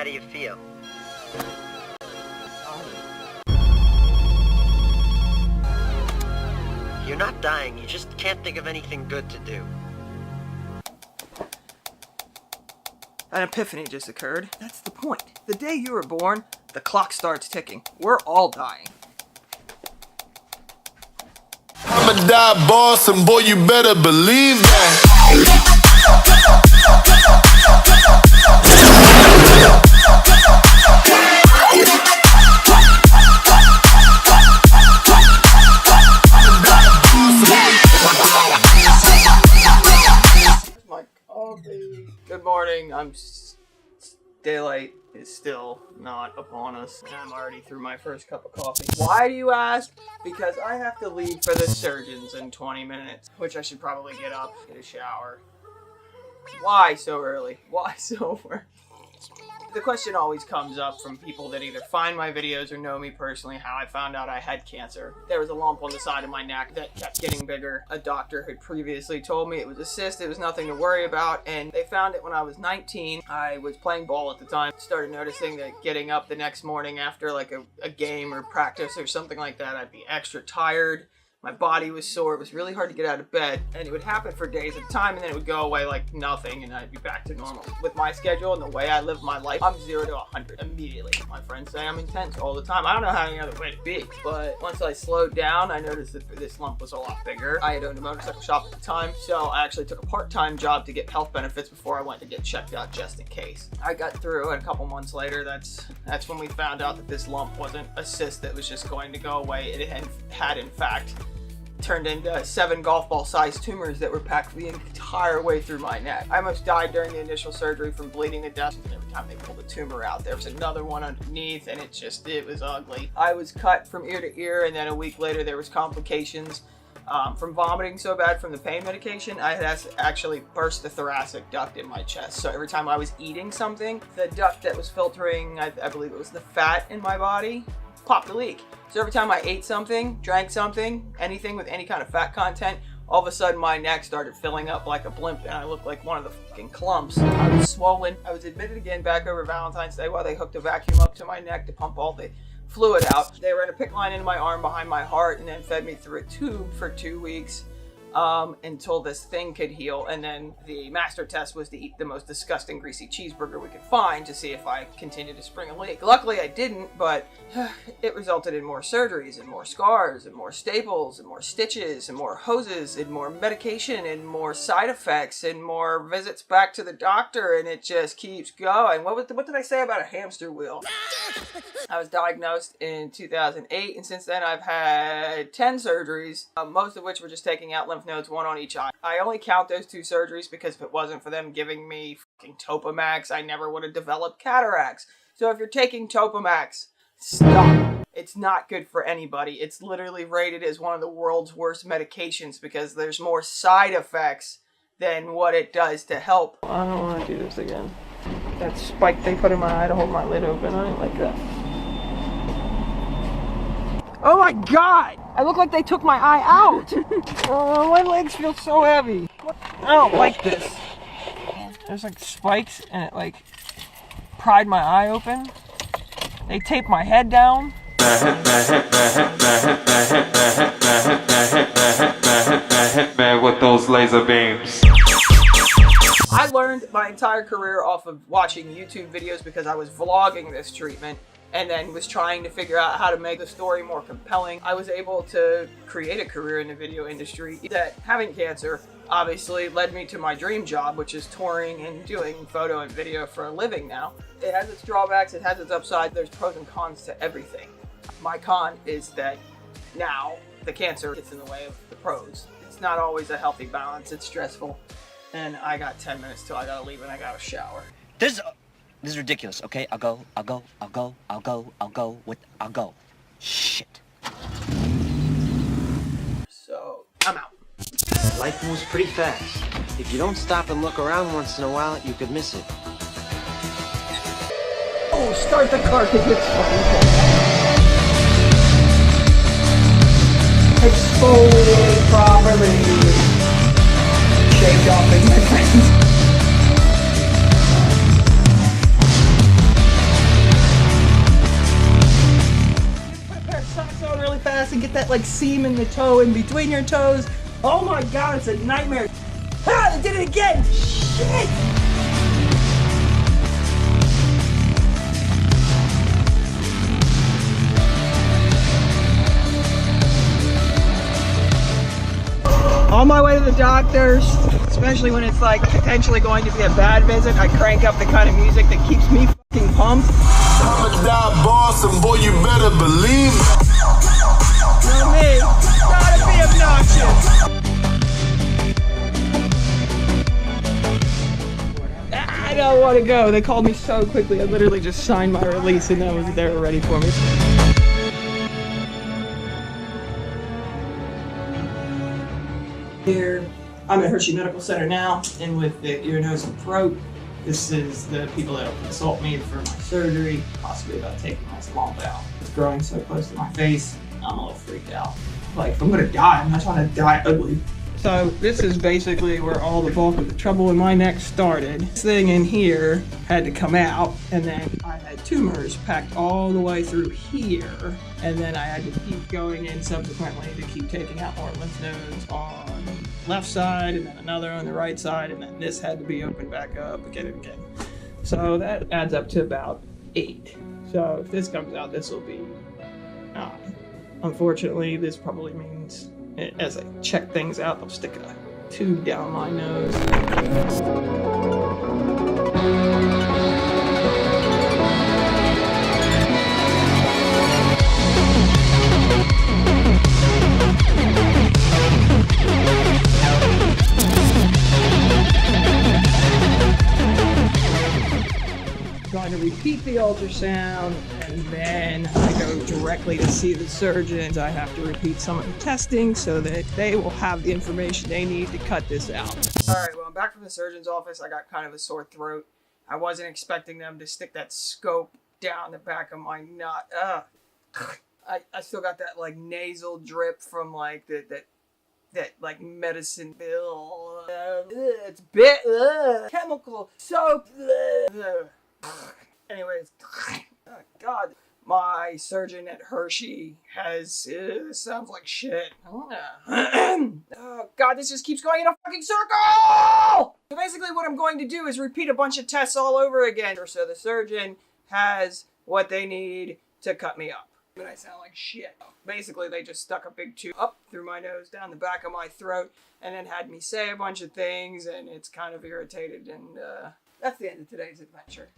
How do you feel? You're not dying, you just can't think of anything good to do. An epiphany just occurred. That's the point. The day you were born, the clock starts ticking. We're all dying. I'm a die boss, and boy, you better believe that. Good morning. Daylight is still not upon us. I'm already through my first cup of coffee. Why do you ask? Because I have to leave for the surgeons in 20 minutes, which I should probably get up, get a shower. Why so early? Why so early? The question always comes up from people that either find my videos or know me personally how I found out I had cancer. There was a lump on the side of my neck that kept getting bigger. A doctor had previously told me it was a cyst, it was nothing to worry about, and they found it when I was 19. I was playing ball at the time. Started noticing that getting up the next morning after like a game or practice or something like that, I'd be extra tired. My body was sore. It was really hard to get out of bed, and it would happen for days at a time, and then it would go away like nothing, and I'd be back to normal. With my schedule and the way I live my life, I'm 0 to 100 immediately. My friends say I'm intense all the time. I don't know how any other way to be, but once I slowed down, I noticed that this lump was a lot bigger. I had owned a motorcycle shop at the time, so I actually took a part-time job to get health benefits before I went to get checked out just in case. I got through, and a couple months later, that's when we found out that this lump wasn't a cyst that was just going to go away. It had in fact turned into 7 golf ball sized tumors that were packed the entire way through my neck. I almost died during the initial surgery from bleeding to death. Every time they pulled the tumor out, there was another one underneath, and it was ugly. I was cut from ear to ear, and then a week later there was complications from vomiting so bad from the pain medication. I had actually burst the thoracic duct in my chest. So every time I was eating something, the duct that was filtering, I believe it was the fat in my body, popped a leak. So every time I ate something, drank something, anything with any kind of fat content, all of a sudden my neck started filling up like a blimp, and I looked like one of the fucking clumps. I was swollen. I was admitted again back over Valentine's Day while they hooked a vacuum up to my neck to pump all the fluid out. They ran a PICC line into my arm behind my heart and then fed me through a tube for 2 weeks. Until this thing could heal, and then the master test was to eat the most disgusting greasy cheeseburger we could find to see if I continued to spring a leak. Luckily I didn't, but it resulted in more surgeries and more scars and more staples and more stitches and more hoses and more medication and more side effects and more visits back to the doctor, and it just keeps going. What did I say about a hamster wheel? I was diagnosed in 2008, and since then I've had 10 surgeries, most of which were just taking out lymph nodes, 1 on each eye. I only count those 2 surgeries because if it wasn't for them giving me fucking Topamax, I never would have developed cataracts. So if you're taking Topamax, stop. It's not good for anybody. It's literally rated as one of the world's worst medications because there's more side effects than what it does to help. I don't want to do this again. That spike they put in my eye to hold my lid open, I ain't like that. Oh my god! I look like they took my eye out! Oh, my legs feel so heavy. I don't like this. There's like spikes and it like pried my eye open. They taped my head down. Man with those laser beams. I learned my entire career off of watching YouTube videos because I was vlogging this treatment and then was trying to figure out how to make the story more compelling. I was able to create a career in the video industry that, having cancer, obviously led me to my dream job, which is touring and doing photo and video for a living now. It has its drawbacks, it has its upside, there's pros and cons to everything. My con is that now the cancer gets in the way of the pros. It's not always a healthy balance, it's stressful. And I got 10 minutes till I gotta leave and I gotta shower. This is ridiculous, okay? I'll go. Shit. So, I'm out. Life moves pretty fast. If you don't stop and look around once in a while, you could miss it. Oh, start the car because it's fucking cold. Exfoliate properly. Shaved off in my friends. that like seam in the toe in between your toes. Oh my god, it's a nightmare. Ah, I did it again! Shit! On my way to the doctors, especially when it's like potentially going to be a bad visit, I crank up the kind of music that keeps me fucking pumped. I'm a die boss, and boy, you better believe that. You know me, gotta be obnoxious. I don't want to go. They called me so quickly. I literally just signed my release and they were ready for me. Here, I'm at Hershey Medical Center now, and with the ear, nose, and throat. This is the people that will consult me for my surgery, possibly about taking my small bowel. It's growing so close to my face, I'm a little freaked out. Like, if I'm gonna die, I'm not trying to die ugly. So this is basically where all the bulk of the trouble in my neck started. This thing in here had to come out, and then I had tumors packed all the way through here, and then I had to keep going in subsequently to keep taking out more lymph nodes on the left side, and then another on the right side, and then this had to be opened back up again and again. So that adds up to about 8. So if this comes out, this will be 9. Unfortunately, this probably means as I check things out, they'll stick a tube down my nose. Going to repeat the ultrasound, and then I go directly to see the surgeons. I have to repeat some of the testing so that they will have the information they need to cut this out. Alright, well, I'm back from the surgeon's office. I got kind of a sore throat. I wasn't expecting them to stick that scope down the back of my nut. I still got that like nasal drip from like that like medicine bill. It's chemical soap. Anyways, oh god, my surgeon at Hershey has sounds like shit. Oh god, this just keeps going in a fucking circle. So basically, what I'm going to do is repeat a bunch of tests all over again, so the surgeon has what they need to cut me up. But I sound like shit. Basically, they just stuck a big tube up through my nose, down the back of my throat, and then had me say a bunch of things, and it's kind of irritated, and that's the end of today's adventure.